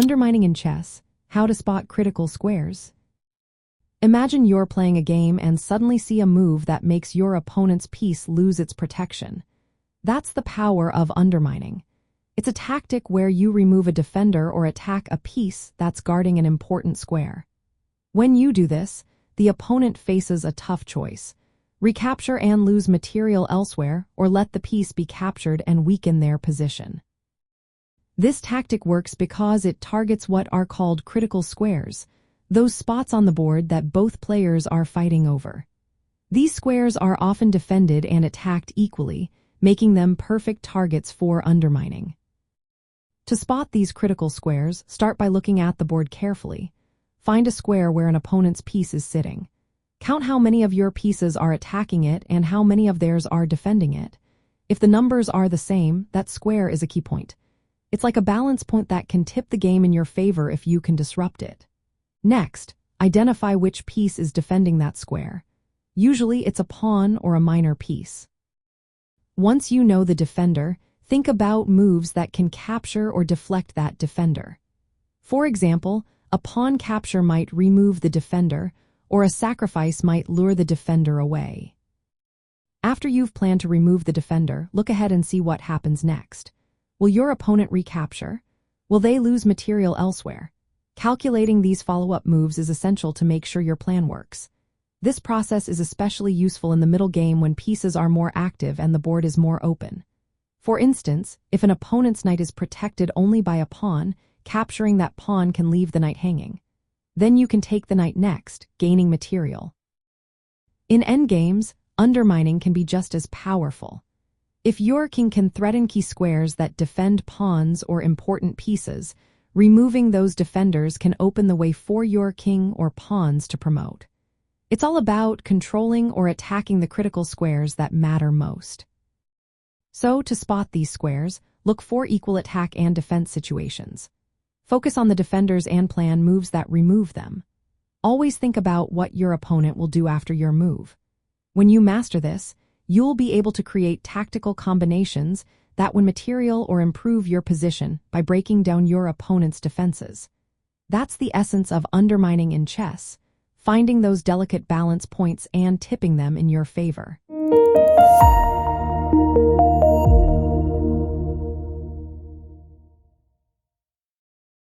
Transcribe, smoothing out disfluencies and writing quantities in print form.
Undermining in chess, how to spot critical squares. Imagine you're playing a game and suddenly see a move that makes your opponent's piece lose its protection. That's the power of undermining. It's a tactic where you remove a defender or attack a piece that's guarding an important square. When you do this, the opponent faces a tough choice: recapture and lose material elsewhere, or let the piece be captured and weaken their position. This tactic works because it targets what are called critical squares, those spots on the board that both players are fighting over. These squares are often defended and attacked equally, making them perfect targets for undermining. To spot these critical squares, start by looking at the board carefully. Find a square where an opponent's piece is sitting. Count how many of your pieces are attacking it and how many of theirs are defending it. If the numbers are the same, that square is a key point. It's like a balance point that can tip the game in your favor if you can disrupt it. Next, identify which piece is defending that square. Usually it's a pawn or a minor piece. Once you know the defender, think about moves that can capture or deflect that defender. For example, a pawn capture might remove the defender, or a sacrifice might lure the defender away. After you've planned to remove the defender, look ahead and see what happens next. Will your opponent recapture? Will they lose material elsewhere? Calculating these follow-up moves is essential to make sure your plan works. This process is especially useful in the middle game when pieces are more active and the board is more open. For instance, if an opponent's knight is protected only by a pawn, capturing that pawn can leave the knight hanging. Then you can take the knight next, gaining material. In endgames, undermining can be just as powerful. If your king can threaten key squares that defend pawns or important pieces, removing those defenders can open the way for your king or pawns to promote. It's all about controlling or attacking the critical squares that matter most. So, to spot these squares, look for equal attack and defense situations. Focus on the defenders and plan moves that remove them. Always think about what your opponent will do after your move. When you master this, you'll be able to create tactical combinations that win material or improve your position by breaking down your opponent's defenses. That's the essence of undermining in chess, finding those delicate balance points and tipping them in your favor.